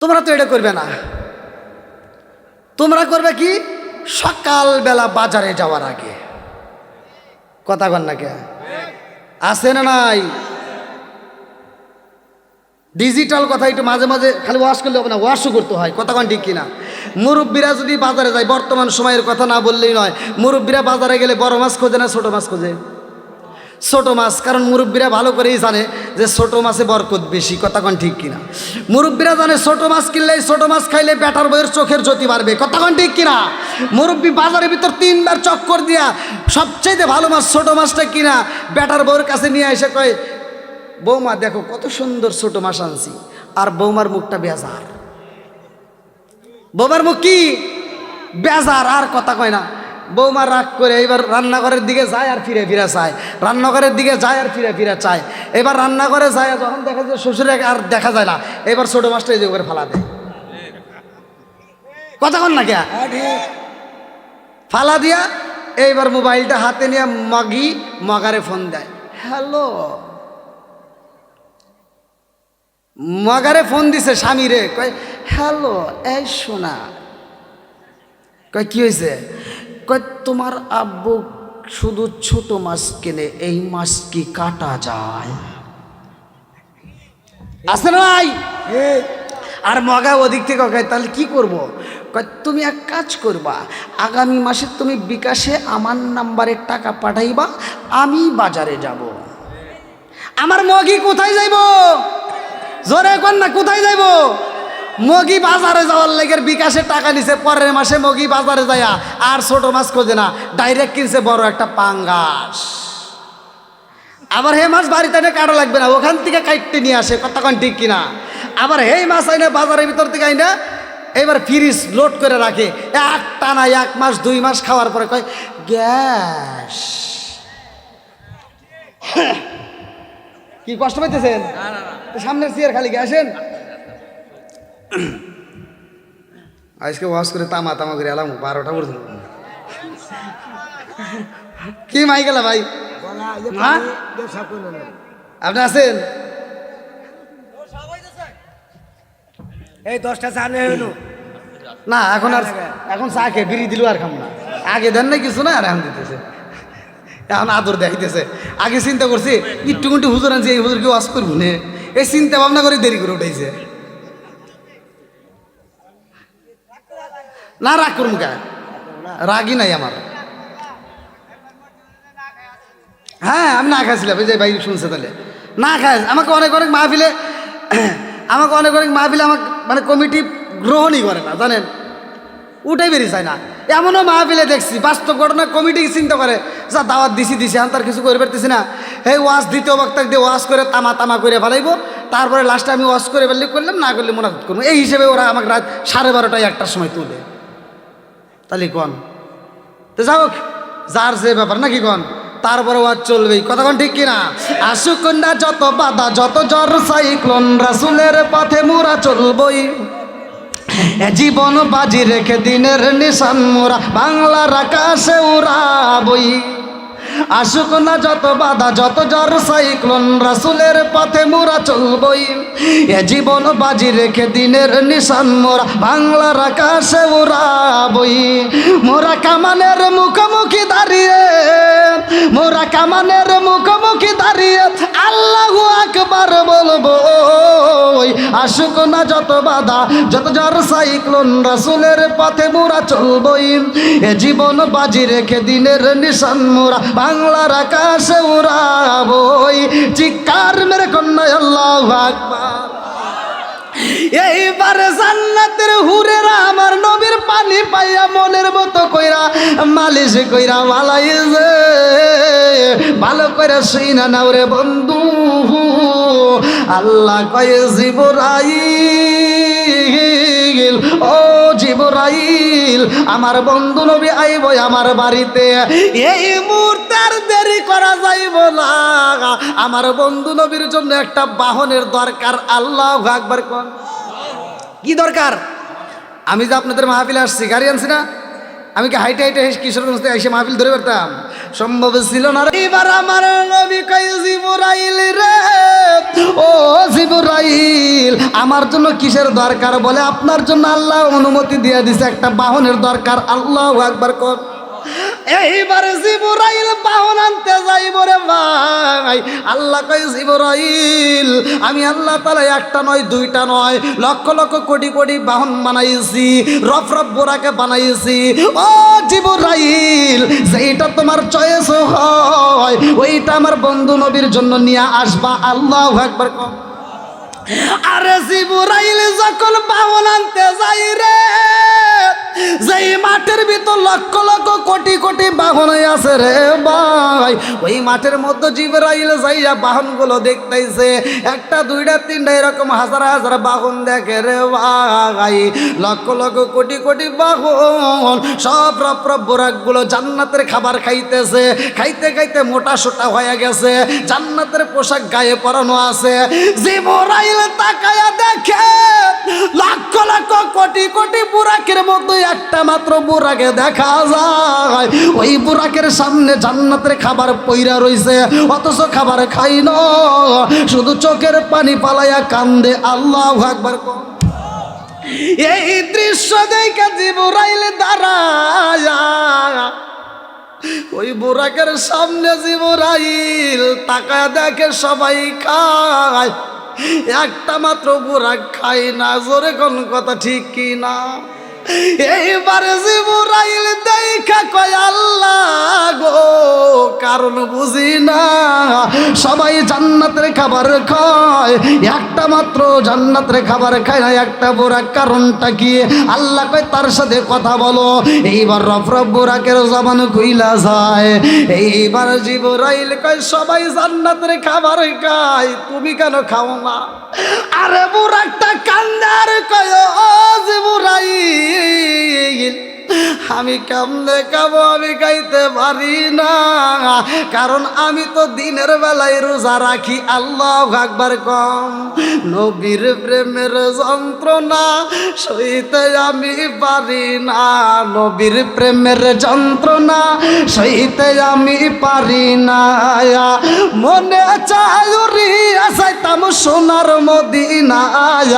তোমরা তো এটা করবে না। তোমরা করবে কি, সকালবেলা বাজারে যাওয়ার আগে। কথা কন না কে, আছে না নাই? ডিজিটাল কথা একটু মাঝে মাঝে খালি ওয়াশ করলে হবে না, ওয়াশও করতে হয়। কথা কন ঠিক কিনা? মুরব্বীরা যদি বাজারে যায়, বর্তমান সময়ের কথা না বললেই নয়, মুরব্বীরা বাজারে গেলে বড় মাছ খোঁজে না ছোট মাছ খোঁজে? ছোট মাছ, কারণ মুরব্বীরা ভালো করেই জানে যে ছোট মাছে বরকত বেশি। কথা কন ঠিক কিনা? মুরব্বীরা জানে ছোট মাছ কিনলে, ছোট মাছ খাইলে বেটার বইয়ের চোখের জ্যোতি বাড়বে। কথা কন ঠিক কিনা? মুরব্বী বাজারের ভিতর 3 বার চক্কর দিয়া সবচেয়ে ভালো মাছ ছোট মাছটা কিনা বেটার বউয়ের কাছে নিয়ে এসে কয়, বৌমা দেখো কত সুন্দর ছোট মাছ আনছি। আর বৌমার মুখটা বেজার, বৌমার মুখ কি বেজার, আর কথা কয় না। বৌমা রাগ করে এবার রান্নাঘরের দিকে যায় আর ফিরে ফিরে চায়, রান্নাঘরের দিকে যায় আর ফিরে ফিরে চায়। এবার রান্নাঘরে যায়, যখন দেখা যায় শ্বশুরে আর দেখা যায় না, এবার ছোট মাছটা এই যে করে ফালা দেয়। কথা কন না কে, ফালা দিয়া এইবার মোবাইলটা হাতে নিয়ে মগারে ফোন দেয়, হ্যালো। মগারে ফোন দিছে স্বামী রে, কয় হ্যালো, এই শোনা। কয় কি হয়েছে? কয় তোমার আব্বু শুধু ছোট মাছ কেনে, এই মাছ কি কাটা যায়? আছে না ভাই? আর মগা ওদিক থেকে কয় তাহলে কি করব? কয় তুমি এক কাজ করবা, আগামী মাসে তুমি বিকাশে আমার নাম্বারে টাকা পাঠাইবা, আমি বাজারে যাব। আমার মগি কোথায় যাইব? জোরে কোন না, কোথায় যাইব? মগি বাজারে যাওয়ার লেগের বিকাশে টাকা নিছে, পরের মাসে মগি বাজারে যায়া আর ছোট মাছ খোঁজে না, ডাইরেক্ট কিনছে বড় একটা পাঙ্গাস। আবার হে মাছ বাড়িতে এনে কাটা লাগবে না, ওখান থেকে কাটতে নিয়ে আসে। কথা কন ঠিক কিনা? আবার হে মাছ আইনে বাজারের ভিতর থেকে আইনা এবার ফ্রিজ লোড করে রাখে, এক টানা 1 মাস 2 মাস খাওয়ার পরে কয় গ্যাস। কি কষ্ট পাইতেছেন? সামনের চেয়ার খালি আসেন। আজকে ওয়াশ করে তামা করে এলাম 12টা পর্যন্ত। কি মাই গেল ভাই? আপনি আছেন? এই 10টা চা নিয়ে হইল না, এখন চা খেয়ে বিড়ি দিল আর খাম না। আগে দেন না কিছু না, আর এখন দিতেছে, এখন আদর দেখাইতেছে। আগে চিন্তা করছি একটু হুজুর আনছি, এই হুজুর কেউ ওয়াশ করবো না, এই চিন্তা ভাবনা করে দেরি করে উঠাইছে। না রাগ করুন কা, রাগই নাই আমার। হ্যাঁ আমি না খাইছিলাম, এই যে ভাই শুনছে তাহলে না খাই। আমাকে অনেক মাহফিলে আমাকে মানে কমিটি গ্রহণই করে না, জানেন, উঠাই বেরিয়ে যায় না। এমনও মাহফিলে দেখছি, বাস্তব ঘটনা, কমিটি চিন্তা করে যা দাওয়াত দিছি আমি তার কিছু করে পারতেছি না, এই ওয়াজ দ্বিতীয় বক্তাকে দিয়ে ওয়াজ করে তামা করে ফেলাইবো, তারপরে লাস্টে আমি ওয়াজ করে ফেললে করলাম, না করলে মোনাজাত করবো। এই হিসেবে ওরা আমাকে রাত 12:30টায় 1টার সময় তুলে। তাহলে কন তো যাও, যার যে ব্যাপার নাকি কন, তারপরে ওয়াজ চলবেই। কথা কন ঠিক কিনা? আসুক না যত বাধা, যত জ্বর সাইক্লোন, রাসূলের পথে মোরা চলবই, জীবন বাজি রেখে দিনের নিশান মোরা বাংলার আকাশে উড়াবই। আসুক না যত বাধা, যত জ্বর সাইক্লোন, রাসূলের পথে মোরা চলবই, জীবন বাজি রেখে দিনের নিশান মোরা বাংলার আকাশে উড়াবই। মোরা কামানের মুখোমুখি দাঁড়িয়ে, মোরা কামানের মুখোমুখি দাঁড়িয়ে আল্লাহু আকবার বলবো। আসুক না যত বাধা, যত জ্বর সাইক্লোন, রাসূলের পথে মোরা চলবই, জীবন বাজি রেখে দিনের নিশান মোরা বাংলার আকাশে উড়াবই। চিৎকার মেরে কন্যা আল্লাহু আকবার। এইবার জান্নাতের হুরেরা আমার নবীর পানি পাইয়া মনের মতো কইরা মালিশ কইরা মালাইছে, ভালো করে শুইনা নাও রে বন্ধু। আল্লাহ কয় জিবরাইল, ও জিবরাইল, আমার বন্ধু নবী আইব আমার বাড়িতে, এই মুহূর্তে আর দেরি করা যাইব না। আমার বন্ধু নবীর জন্য একটা বাহনের দরকার। আল্লাহু আকবার কোন। কি দরকার? আমি যে আপনাদের মাহফিলে আসছি, গাড়ি আনছি না? আমি কি হাইটে কিশোরগঞ্জ থেকে এসে মাহফিল ধরে পারতাম? সম্ভব ছিল না। এবার আমার নবী কই জিবরাইল রে, ও জিবরাইল আমার জন্য কিসের দরকার? বলে আপনার জন্য আল্লাহ অনুমতি দিয়ে দিছে, একটা বাহনের দরকার। আল্লাহু আকবার কর। এইবারে জিবরাইল বাহন আনতে যাইব রে ভাই। আল্লাহ কই জিবরাইল আমি আল্লাহ তাআলা একটা নয় দুইটা নয় লক্ষ লক্ষ কোটি কোটি বাহন বানাইছি, রফ রফ বোরাকে বানাইছি। ও জিবরাইল যেটা তোমার চয়েস হয় ওইটা আমার বন্ধু নবীর জন্য নিয়ে আসবা। আল্লাহু আকবার কর। আরে জিবরাইল যখন বাহন আনতে যাই রে, যেই মাঠের ভিতর লক্ষ লক্ষ কোটি কোটি বাহন আছে রে ভাই, ওই মাঠের মধ্যে জিবরাইল যাইয়া বাহনগুলো দেখতেইছে। একটা দুইটা তিনটা এরকম হাজার হাজার বাহন দেখে রে ভাই, লক্ষ লক্ষ কোটি কোটি বাহন সব রপ রপ বোরাকগুলো জান্নাতের খাবার খাইতেছে। খাইতে খাইতে মোটা সোটা হয়ে গেছে, জান্নাতের পোশাক গায়ে পরানো আছে। জিবরাইল তাকায়া দেখে লক্ষ লক্ষ কোটি কোটি বুরাকের মধ্যে একটা মাত্র বুরাকে দেখা যায়। ওই বুরাকের সামনে জান্নাতের খাবার পইরা রইছে, অথচ খাবার খাই না, শুধু চোখের পানি পালাইয়া কান্দে। আল্লাহু আকবার। এই দৃশ্য দেখে জিবরাইল দাঁড়ায়া ওই বুরাকের সামনে জিবরাইল তাকায় দেখে সবাই খায়, একটা মাত্র বুরাক খাই না। জোরে কোন কথা ঠিক কি না? এইবারে জিবরাইল দেখা কয় আল্লাহ গো, কারণ বুঝি না, সবাই জান্নাতের খাবার খায়, একটা মাত্র জান্নাতের খাবার খায় না একটা বুরাক, কারণটা কি? আল্লাহ কয় তার সাথে কথা বলো। এইবার রফ রফ বুরাকের জবান খুইলা যায়। এইবার জিবরাইল কয় সবাই জান্নাতের খাবার খায়, তুমি কেন খাও না? আরে বুরাকটা কান্দার কয় ও জিবরাইল আমি কেমনে খাবো, আমি খাইতে পারি না, কারণ আমি তো দিনের বেলায় রোজা রাখি। আল্লাহু আকবার কম। নবীর প্রেমের যন্ত্রণা সইতে আমি পারি না, নবীর প্রেমের যন্ত্রণা সইতে আমি পারি না। মনে চাই উড়িয়া যাইতাম সোনার মদিনায়,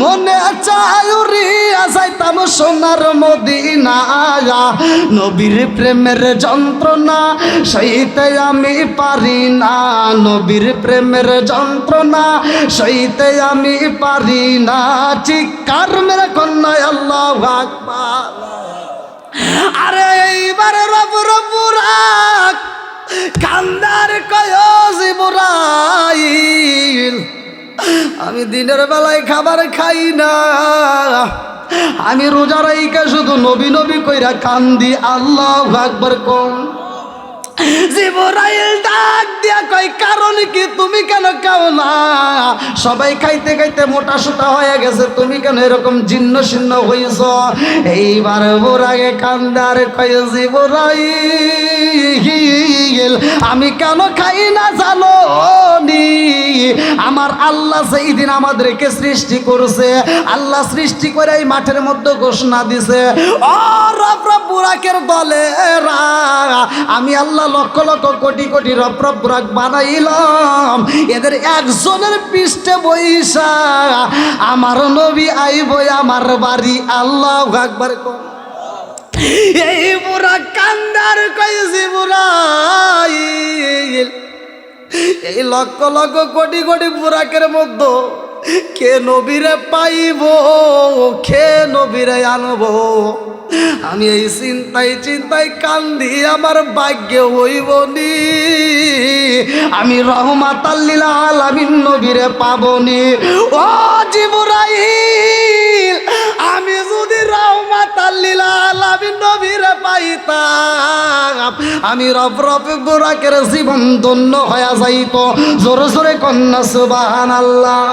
মনে চাই উড়িয়া যাইতাম সোনার মদিনায়। নবীর প্রেমের যন্ত্রণা সইতে আমি পারি না, নবীর প্রেমের যন্ত্রণা সইতে আমি পারি না। চিৎকার মেরে কন্যা আল্লাহু আকবার। আরে এইবার রব রবুরাক কান্দার কয় জিবরাইল আমি দিনের বেলায় খাবার খাই না, আমি রোজা রাইকা শুধু নবী নবী কইরা কান্দি। আল্লাহু আকবার কোন। জিবরাইল ডাক দিয়া কয় কারণ কি, তুমি কেন খাও না? সবাই খাইতে খাইতে মোটা সোটা হয়ে গেছে, তুমি কেন এরকম জীর্ণ শীর্ণ হইছ? এইবার বুরাকে কান্দার কয় জিবরাইল আমি কেন খাই না জানো নি? আমার আল্লাহ সেই দিন আমাদেরকে সৃষ্টি করছে, আল্লাহ সৃষ্টি করে এই মাঠের মধ্যে ঘোষণা দিছে, ও রব রব বুরাকের দলেরা আমি আল্লাহ লক্ষ লক্ষ কোটি কোটি রব রব বুরাক বানাইলাম, এদের একজনের পৃষ্ঠে বইসা আমার নবী আইব আমার বাড়ি। আল্লাহু আকবার। এই বুরাক কান্দার কই জিবরাইল এই লক্ষ লক্ষ কোটি কোটি বুরাকের মধ্যে কে নবীরে পাইব, কে নবীরে আনব? আমি এই চিন্তায় চিন্তায় কান্দি, আমার ভাগ্যে হইব নি আমি রহমাতাল লিল আলামিন নবীরে পাবনি। ও জিবরাইল আমি যদি রহমাতাল লিল আলামিন নবীরে পাইতাম, আমি রব রব বুরাকের জীবন ধন্য হয়ে যাইত। জোরে জোরে কন্যা সুবহানাল্লাহ।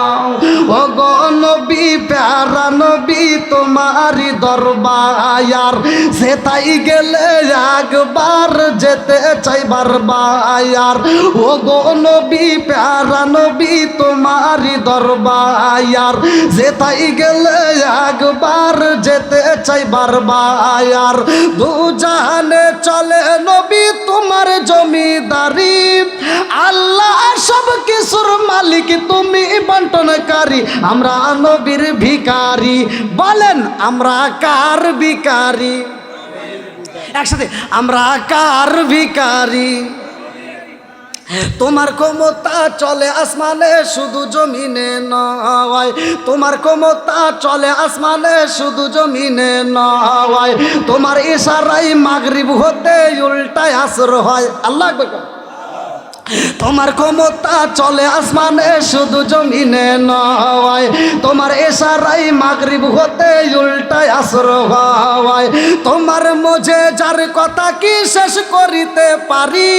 ও গো নবী প্যারা নবী তোমারি দরবার, যেতাই গেলে একবার যেতে চাই বারবার। ও গো নবী প্যারা নবী তোমারি দরবার, যেতাই গেলে একবার যেতে চাই বারবার। দু জাহানে চলে নবী তোমার জমিদারি, আল্লাহ সব কিছুর মালিক তুমি বন্টনকারী। আমরা নবীর ভিখারি, বলেন আমরা কার ভিখারি? একসাথে, আমরা কার ভিখারি? তোমার ক্ষমতা চলে আসমানে শুধু জমিনে নয়, তোমার ক্ষমতা চলে আসমানে শুধু জমিনে নয়। তোমার ইশারায় মাগরিব হতে উল্টায় আসর হয়। আল্লাহ আকবার। তোমার ক্ষমতা চলে আসমানে শুধু জমিনে নয়, তোমার ইশারায় মাগরিব হতে উল্টায় আসর হয়। তোমার মজে যার কথা কি শেষ করিতে পারি,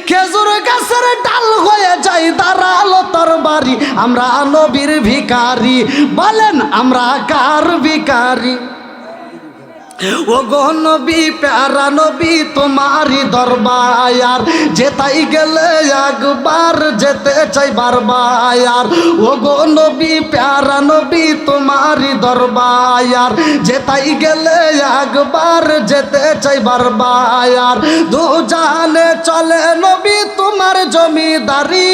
খেজুর গাছের ডাল হয়ে যায় দাঁড়ালো তরবারি। আমরা নবীর ভিখারি, বলেন আমরা কার ভিখারি? ও গো নবী প্যারা নবী তোমারই দরবার, যেতাই গেলে একবার যেতে চাই বারবার। ও গো নবী প্যারা নবী তোমারই দরবার, যেতাই গেলে একবার যেতে চাই বারবার। দু জাহানে চলে নবী তোমার জমিদারি,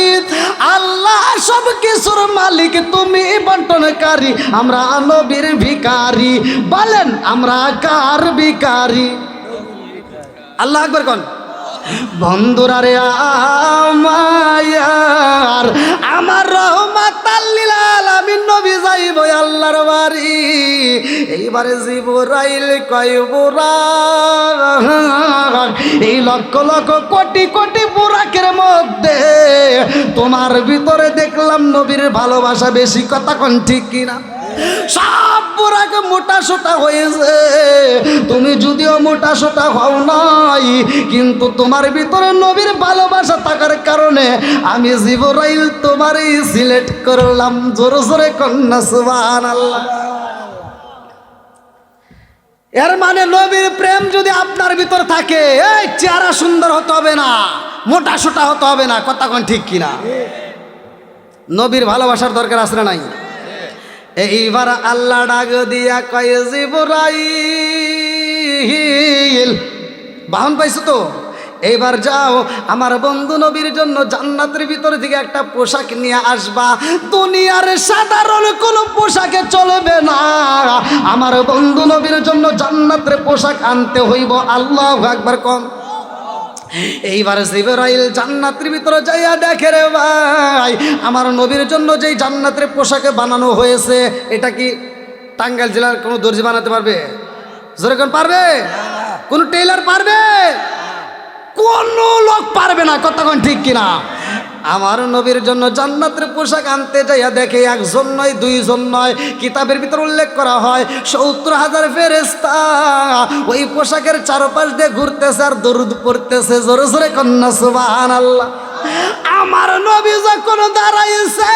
আল্লাহ সব কিছুর মালিক তুমি বন্টনকারী। আমরা নবীর ভিখারি, বলেন আমরা কার ভিখারি? আল্লাহ আকবার কোন। বন্ধুরা রে আমার রহমাতাল লিল আলামিন নবী যাইব আল্লাহর বাড়ি। এইবারে জিবরাইল কয় বুরাক, এই লক্ষ লক্ষ কোটি কোটি বুরাকের মধ্যে তোমার ভিতরে দেখলাম নবীর ভালোবাসা বেশি। কথা কোন ঠিক কিনা? সব বুরাক মোটা সোটা হয়েছে, তুমি যদিও মোটা সোটা হও নাই, কিন্তু তোমার ভিতরে নবীর ভালোবাসা থাকার কারণে আমি জিবরাইল তোমারই সিলেক্ট করলাম। জোরে জোরে কন্যা সুবহানাল্লাহ। এর মানে নবীর প্রেম যদি আপনার ভিতর থাকে, এই চেহারা সুন্দর হতে হবে না, মোটা সোটা হতে হবে না। কথা কোন ঠিক কিনা? নবীর ভালোবাসার দরকার আছে না নাই? এইবার আল্লাহ ডাক দিয়া কয় জিবরাইল, বাহন পাইছো তো? এইবার যাও আমার বন্ধু নবীর জন্য জান্নাতের ভিতর থেকে একটা পোশাক নিয়ে আসবা। দুনিয়ার সাধারণ কোনো পোশাকে চলবে না, আমার বন্ধু নবীর জন্য জান্নাতের পোশাক আনতে হইব। আল্লাহু আকবার কম। এইবার জিবরাইল জান্নাতের ভিতরে যাইয়া দেখে রে ভাই, আমার নবীর জন্য যেই জান্নাতের পোশাকে বানানো হয়েছে, এটা কি টাঙ্গাইল জেলার কোনো দর্জি বানাতে পারবে? যেরকম পারবে? কোন টেইলার পারবে? কোন লোক পারবে না। কতক্ষণ ঠিক কিনা? আমার নবীর জন্য জান্নাতের পোশাক আনতে যাইয়া দেখে একজন নয় দুইজন নয়, কিতাবের ভিতর উল্লেখ করা হয় ৭০,০০০ ফেরেশতা ওই পোশাকের চারপাশ দিয়ে ঘুরতেছে আর দরুদ পড়তেছে। জোরে জোরে কন্যা সুবহানাল্লাহ। আমার নবী যখন দাঁড়াইছে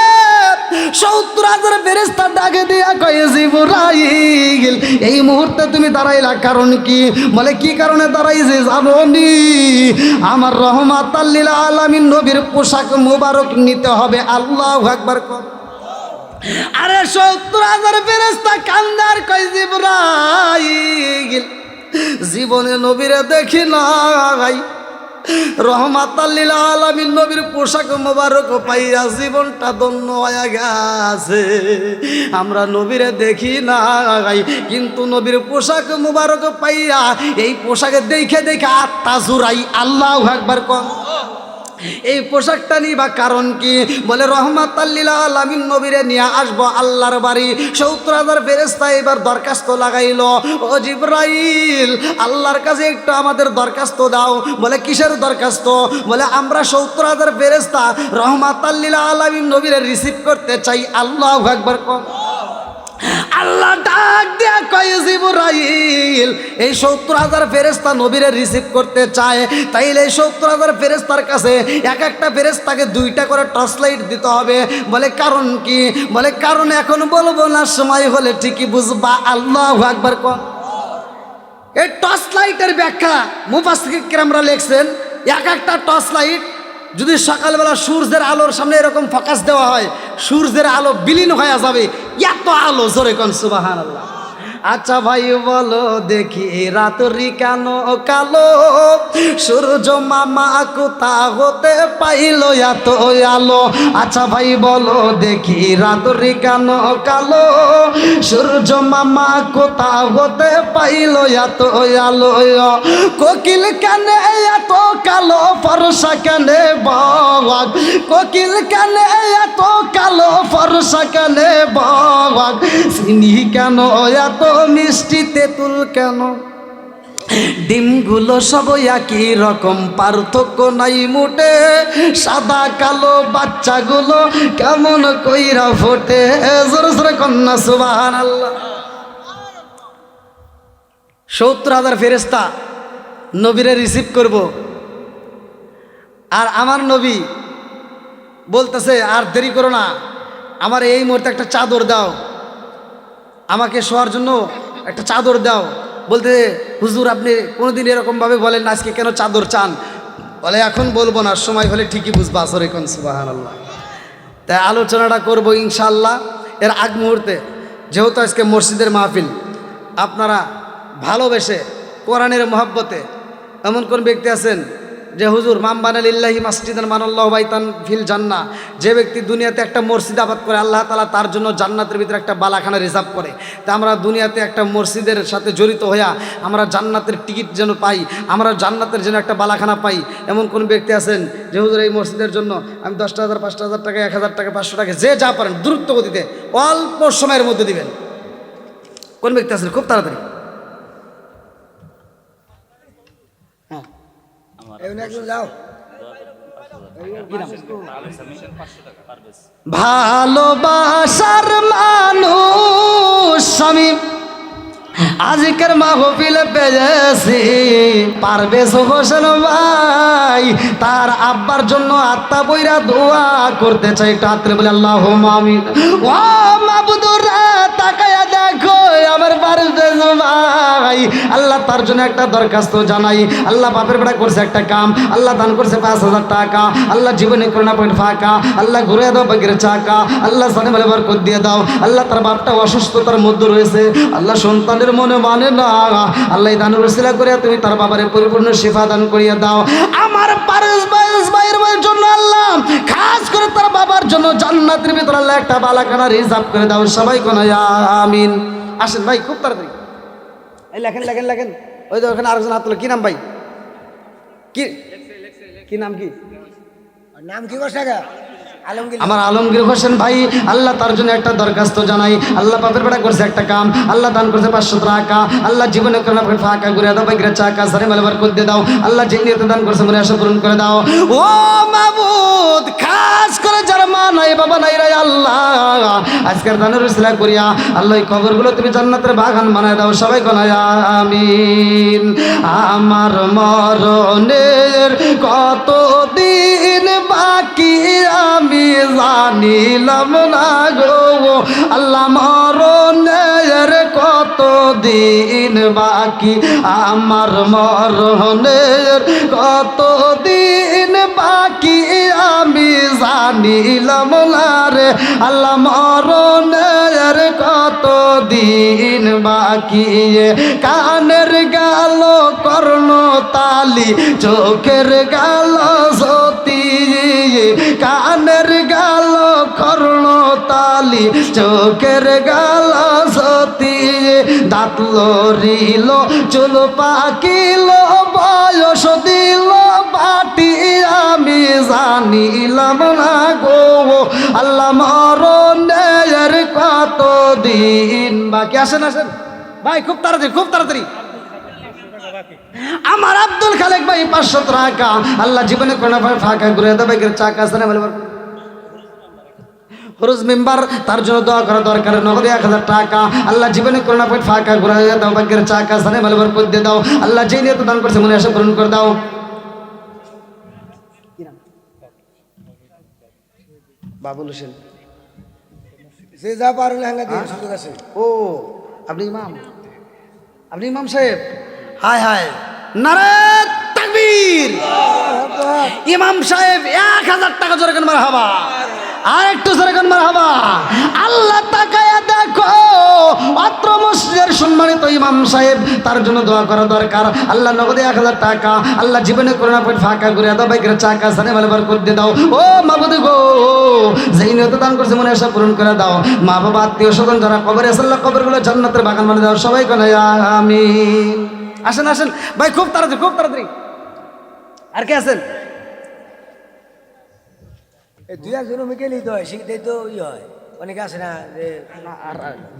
৭০,০০০ ফেরেশতা ডাকে দিয়া কয় জিবরাইল, এই মুহূর্তে তুমি দাঁড়াইলা কারণ কি? বলে কি কারণে দাঁড়াইছে জানো নি? আমার রহমাতাল লিল আলামিন নবীর পোশাক মুবারক নিতে হবে। আল্লাহু আকবার। আরে ৭০,০০০ ফেরেশতা কান্দার কয় জিবরাইল, জীবনে নবীরে দেখি নাই, রহমাতাল লিল আলামিন নবীর পোশাক মোবারক পাইয়া জীবনটা ধন্য হয়ে গেছে। আমরা নবীরে দেখি নাই, কিন্তু নবীর পোশাক মোবারক পাইয়া এই পোশাকে দেখে দেখে আত্মা জুড়াই। আল্লাহু আকবার কম। এই পোশাকটা নিবা কারণ কি? বলে রহমাতাল লিল আলামিন নবীরে নিয়ে আসবো আল্লাহর বাড়ি। ৭০,০০০ ফেরেশতা এবার দরখাস্ত লাগাইল, ও জিবরাইল আল্লাহর কাছে একটু আমাদের দরখাস্ত দাও। বলে কিসের দরখাস্ত? বলে আমরা ৭০,০০০ ফেরেশতা রহমাতাল লিল আলামিন নবীরে রিসিভ করতে চাই। আল্লাহু আকবার কম। আল্লাহ ডাক দিয়া কয় জিবরাইল, এই ৭০,০০০ ফেরেশতা নবীরে রিসিভ করতে চায়, তাইলে এই ৭০,০০০ ফেরেশতার কাছে এক একটা ফেরেশতাকে 2টা করে টর্চ লাইট দিতে হবে। বলে কারণ কি? বলে কারণ এখন বলবো না, সময় হলে ঠিকই বুঝবা। আল্লাহু আকবার কম। এই টর্চ লাইটের ব্যাখ্যা মুফাসসির কিরামরা লিখছেন, এক একটা টর্চ লাইট যদি সকালবেলা সূর্যের আলোর সামনে এরকম ফোকাস দেওয়া হয়, সূর্যের আলো বিলীন হয়ে যাবে, এত আলো। জোরে কোন সুবহানাল্লাহ। আচ্ছা ভাই বলো দেখি রাত্রি কেন কালো, সূর্য মামা কোথা হতে পাইল এত আলো। আচ্ছা ভাই বলো দেখি রাত্রি কেন কালো, সূর্য মামা কোথা হতে পাইল এত আলো। কোকিল কেন এত কালো ফর্সা কেন বাঘ, কোকিল কেন এত কালো ফর্সা কেন বাঘ, চিনি কেন এত মিষ্টি তেঁতুল কেন, ডিমগুলো সব একই রকম পার্থক্য নাই মোটে, সাদা কালো বাচ্চাগুলো কেমন কইরা ফোটে। জোরে জোরে কন্যা সুবহানাল্লাহ। 70,000 ফেরেশতা নবীরে রিসিভ করব, আর আমার নবী বলতেছে আর দেরি করো না, আমার এই মুহূর্তে একটা চাদর দাও, আমাকে শোয়ার জন্য একটা চাদর দাও। বলতে হুজুর আপনি কোনোদিন এরকমভাবে বলেন না, আজকে কেন চাদর চান? বলে এখন বলবো না, সময় হলে ঠিকই বুঝবা। আসরে কোন সুবহানাল্লাহ। তাই আলোচনাটা করব ইনশাআল্লাহ। এর আগ মুহূর্তে যেহেতু আজকে মসজিদের মাহফিল, আপনারা ভালোবেসে কোরআনের মহব্বতে এমন কোন ব্যক্তি আছেন যে হুজুর মাম বানালিল্লাহি মাসজিদান মানাল্লাহু বাইতান ফিল জান্নাহ, যে ব্যক্তি দুনিয়াতে একটা মসজিদ আবাদ করে আল্লাহ তাআলা তার জন্য জান্নাতের ভিতরে একটা বালাখানা রিজার্ভ করে। তা আমরা দুনিয়াতে একটা মসজিদের সাথে জড়িত হইয়া আমরা জান্নাতের টিকিট যেন পাই, আমরা জান্নাতের যেন একটা বালাখানা পাই, এমন কোন ব্যক্তি আছেন যে হুজুর এই মসজিদের জন্য আমি 10,000 5,000 টাকা 1,000 টাকা 500 টাকা যে যা পারেন দ্রুত গতিতে অল্প সময়ের মধ্যে দিবেন? কোন ব্যক্তি আছেন? খুব তাড়াতাড়ি। যাও ভালোবাসার মানুষ আমি আজকের মাহফিলে পেয়েছি, পারভেজ হোসেন ভাই তার আব্বার জন্য আত্মা বইরা দোয়া করতে চাই। একটু হাতরে বলে আল্লাহুম্মা আমিন। ও মাবুদুর তাকায়া দেখো আমার পারভেজ ভাই, আল্লাহ তার জন্য একটা দরখাস্ত জানাই। আল্লাহ বাপের বেড়া করছে একটা কাম, আল্লাহ দান করছে 5,000 টাকা, আল্লাহ জীবনে করোনা পয়েন্ট ফাঁকা, আল্লাহ ঘুরে দাও বাগের চাকা, আল্লাহ জানে বলে বরকত দিয়ে দাও। আল্লাহ তার বাপটা অসুস্থতার মধ্যে রয়েছে, আল্লাহ সন্তানের মনে মানে না, আল্লাহ দানের উসিলা করে তুমি তার বাবারে পরিপূর্ণ শিফা দান করিয়া দাও। আমার পারভেজ ভাইয়ের জন্য আল্লাহ খাস করে তার বাবার জন্য জান্নাতের ভিতরে আল্লাহ একটা বালাখানা রিজার্ভ করে দাও। সবাই কোন আমিন। আসেন ভাই খুব তাড়াতাড়ি এই লেখেন লেখেন লেখেন। ওই তো ওখানে আরেকজন হাত তোলো। কি নাম ভাই? কি নাম? কি নাম কি করছে? আলমগীর। আমার আলমগীর হোসেন ভাই, আল্লাহ তার জন্য একটা দরখাস্ত জানাই। আল্লাহ বাপের বেড়া করছে একটা কাম, আল্লাহ দান করছে 500 টাকা, আল্লাহ জীবনে করোনা ফাঁকা ঘুরে দাও বাগের চাকা সারে মালবার করে দিয়ে দাও। আল্লাহ যে নিয়তে দান করছে মনে আশা পূরণ করে দাও। ও মাবুদ, খাস করে যারা মা নাই বাবা নাই রে আল্লাহ আজকের দানের উসিলা করিয়া আল্লাহ এই কবরগুলো তুমি জান্নাতের বাগান বানায় দাও। সবাই কোনায় আমিন। আমার মরণের কত দিন বাকি আমি জানিলাম না গো, আল্লাহ মরণের কত দিন বাকি, আমার মরণের কত দিন বাকি আমি জানিলাম না রে, আল্লাহ মরণের কত দিন বাকি। কানের গেল কর্ণ তালি, চোখের গেল জ্যোতি, কানের গেল কর্ণ তালি, চোখের গেল জ্যোতি, দাঁত লড়িল চুল পাকিল বয়স দিল বাটি আমি জানিলাম না গো, আল্লাহ মরণের কত দিন বাকি। আসেন আসেন ভাই খুব তাড়াতাড়ি খুব তাড়াতাড়ি। আমার আব্দুল খালেক ভাই 500 টাকা, আল্লাহ জীবনে কোন ফাঁকা ঘুরে দেবে চাকা সানে বলে ফরজ মেম্বার তার জন্য দোয়া করা দরকার। নগদে 1000 টাকা, আল্লাহ জীবনে করোনা পয়েন্ট ফাঁকা ঘুরে দাও বাগের চাকা সানে বলে বরকত দিয়ে দাও। আল্লাহ যে নিয়ত দান করছে মনে আশা পূরণ করে দাও। বাবুল হোসেন যে যা পারো লেহেঙ্গা দিয়ে সুযোগ আছে। ও আপনি ইমাম, আপনি ইমাম সাহেব? হায় হায়, নারে তাকবীর। ইমাম সাহেব 1000 টাকা জোরে কেন মারহাবা, আর একটু জোরে কেন মারহাবা। আল্লাহ তাকায়া দেখো অত্র মসজিদের সম্মানিত ইমাম সাহেব, তার জন্য দোয়া করা দরকার। আল্লাহ নগদে 1000 টাকা, আল্লাহ জীবনে করোনা পেট ফাঁকা করে দাও, বাইকের চাকা সানে ভালো বার করে দাও। ও মাবুদ গো, যেই নিয়ত দান করছে মনে আশা পূরণ করে দাও। মা বাবা আত্মীয় স্বজন যারা কবরে আছে, আল্লাহ কবরগুলো জান্নাতের বাগান বানিয়ে দাও। সবাই কোন আমিন। আসেন আসেন ভাই, খুব তাড়াতাড়ি খুব তাড়াতাড়ি। আর কে আছেন? এই 2-1 মিকেলই তো হয়, শিখতেই তো হয়, অনেকে আসে না যে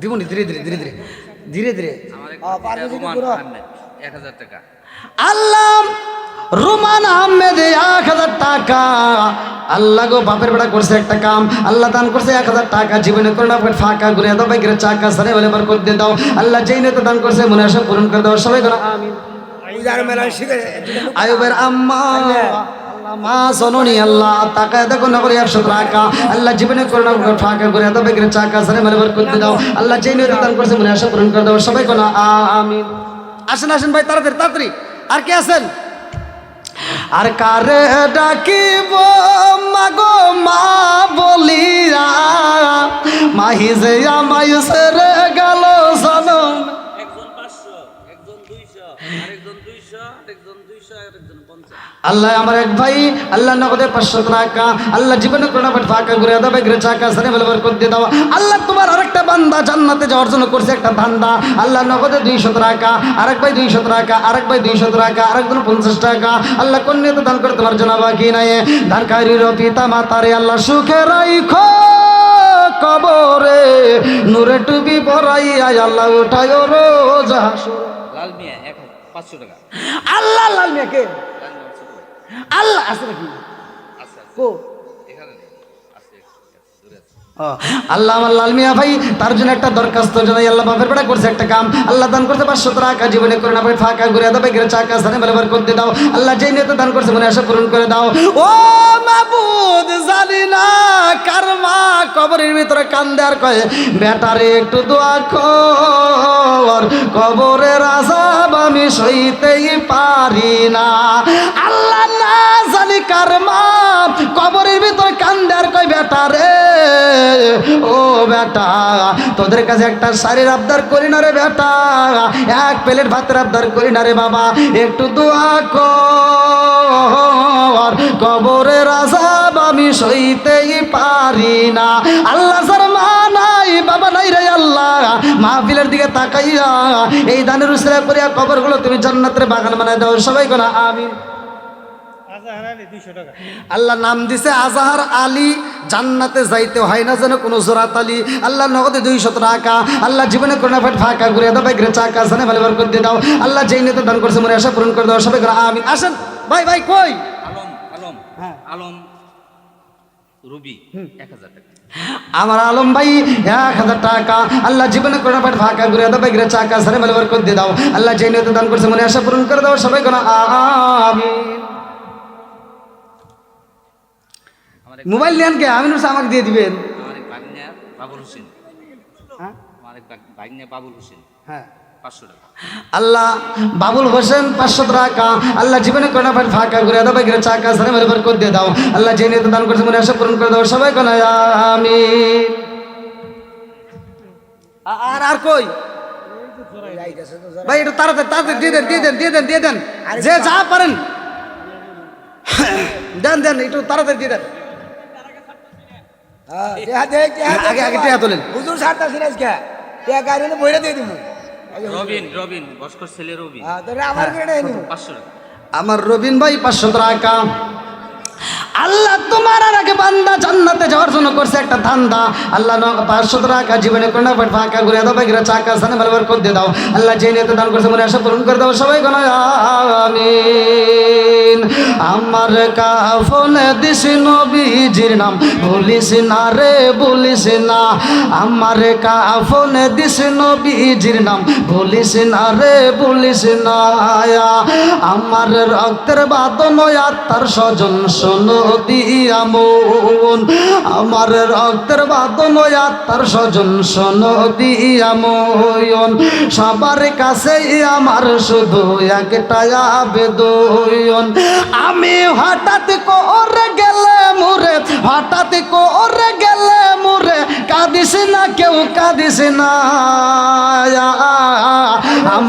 দিবনি ধীরে ধীরে ধীরে ধীরে ধীরে ধীরে। পারবে যদি পুরো 1000 টাকা। আল্লাহ রুমান আহমেদ 1000 টাকা। আল্লাহ গো বাপের বেড়া করছে একটা কাম, আল্লাহ দান করছে 1000 টাকা। জীবনে করোনা পেট ফাঁকা ঘুরে দাও, বাইকের চাকা সারে বলে বার করে দাও। আল্লাহ যেই নিয়ত দান করছে মনে আশা পূরণ করে দাও। সবাই কোন আমিন। পূজার মেলা শিখে আয়ুবের আম্মা মা জননী, আল্লাহ টাকা দেখো না করে 100 টাকা। আল্লাহ জীবনে করোনা ফাঁকা ঘুরে দাও, বাইকের চাকা সারে বলে বার করে দাও। আল্লাহ যেই নিয়ত দান করছে মনে আশা পূরণ করে দাও। সবাই কোন আমিন। আসেন আসেন ভাই, তাড়াতাড়ি তাড়াতাড়ি। আর কে আছেন? আর কারে ডাকিব মাগো মা বলিয়া, মাহি যে আমায় সেরে গেল জনম। একজন 500, একজন 200, আরেকজন 200, আরেকজন 200, আরেকজন 50। আল্লাহ আমার এক ভাই, আল্লাহ নগদে 500 টাকা। আল্লাহ জীবনে করোনা পেট ফাঁকা ঘুরে দাও, বাইকের চাকা সারে বলে বার করে দাও। আল্লাহ তোমার আরেকটা বান্দা জান্নাতে যাওয়ার জন্য করছে একটা ধান্দা। আল্লাহ নগদে 200 টাকা, আরেক ভাই 200 টাকা, আরেক ভাই 200 টাকা, আরেকজন 50 টাকা। আল্লাহ কোন নিয়ত দান করে তোমার জন্য বাকি নাই। ধানকারীর পিতা মাতারে আল্লাহ সুখে রাইখো কবরে, নূরে টুপি পরাইয়া আল্লাহ উঠায় রোজ হাসরে। লাল মিয়া 500 টাকা। আল্লাহ লাল মেয়েকে লাল মিয়া ছোট ভাই। আল্লাহ আছে নাকি? আচ্ছা কো এখানে নেই, আছে দূরে আছে। আল্লাহ আমার লাল মিয়া ভাই, তার জন্য একটা দরখাস্ত জানাই। আল্লাহ বাপের বেড়া করছে একটা কাম, আল্লাহ দান করতে 500 টাকা। জীবনে করে না ভাই ফাঁকা ঘুরে দাও, বাইকের চাকা সানে বরাবর করতে দাও। আল্লাহ যেই নিয়ত দান করছে মনে আশা পূরণ করে দাও। ও মাবুদ, জানি না কার মা কবরের ভিতরে কান্দে আর কয় বেটারে একটু দোয়া কর, কবরের আযাব আমি সইতেই পারি না। আল্লাহ না জানি কার মা কবরের ভিতরে কান্দে আর কয় বেটারে, ও বেটা তোদের কাছে একটা শাড়ির আবদার করি না রে বেটা, এক প্লেট ভাতের আবদার করি না রে বাবা, একটু দোয়া কর, কবরের আযাব আমি সইতেই পারি না। আল্লাহ স্যার মা নাই বাবা নাই রে আল্লাহ, মাহফিলের দিকে তাকাইয়া এই দানের উসরা করিয়া কবরগুলো তুমি জান্নাতের বাগান বানায় দাও। সবাই কোন আমিন। আল্লাহ নাম দিছে আজাহার আলী, জান্নাতে যাইতে হয় না যেন কোনো জোরাত আলী। আল্লাহ নগদে 200 টাকা। আল্লাহ জীবনে করোনা পেট ফাঁকা ঘুরে দাও, বাইকের চাকা সানে ভালো বার করে দাও। আল্লাহ যেই নিয়ত দান করছে মনে আশা পূরণ করে দাও। সবাই করে আমিন। আসেন ভাই ভাই কই আলম আলম হ্যাঁ। আলম রুবি 1000 টাকা। আমার আলম ভাই 1000 টাকা। আল্লাহ জীবনে করোনা পেট ফাঁকা ঘুরে দাও, বাইকের চাকা সানে ভালো বার করে দাও। আল্লাহ যেই নিয়ত দান করছে মনে আশা পূরণ করে দাও। সবাই করে আমিন। মোবাইল নেন কে? আমিন হোসেন আমাকে দিয়ে দিবেন। আমার এক ভাগ্নে বাবুল হোসেন, হ্যাঁ আমার এক ভাগ্নে বাবুল হোসেন হ্যাঁ। 500 টাকা। আল্লাহ বাবুল হোসেন 500 টাকা। আল্লাহ জীবনে করোনা পেট ফাঁকা ঘুরে দাও, বাইকের চাকা সানে ভালো বার করে দাও। আল্লাহ যে নিয়ত দান করছে মনে আশা পূরণ করে দাও। সবাই কোন আমিন। আর আর কই ভাই একটু তাড়াতাড়ি তাড়াতাড়ি দিয়ে দেন দিয়ে দেন দিয়ে দেন দিয়ে দেন, যে যা পারেন দেন দেন, একটু তাড়াতাড়ি দিয়ে দেন। আগে আগে টেহা তোলেন। হুজুর সারটা সিরাজ কে কে গাড়ি বইরা দিয়ে দিমু। রবিন রবিন বস্কর ছেলে রবিন তোরে আমার করে নিমু 500 টাকা। আমার রবিন ভাই 500 টাকা। আল্লাহ তোমার আর আগে বান্দা জান্নাতে যাওয়ার জন্য করছে একটা ধান্দা। আল্লাহ 500 টাকা জীবনে করোনা পেট ফাঁকা ঘুরে দাও, বাইকের চাকা সানে ভালো বার করে দাও। আল্লাহ যে নিয়ত দান করছে মনে আশা পূরণ করে দাও। সবাই কোন আমিন। আমার কাফনে দিস নবীজির নাম ভুলিস না রে ভুলিস না, আমার কাফনে দিস নবীজির নাম ভুলিস না রে ভুলিস না। আমার রক্তের বাদন আত্মার স্বজন শোনো দিয়া মন, আমার রক্তের বাদন আত্মার স্বজন শোনো দিয়া মন। সবার কাছে আমার শুধু একটাই আবেদন, আমি হঠাৎ করে গেলে মুরে, হঠাৎ করে গেলে মুরে কাঁদিস না কেউ কাঁদিস না।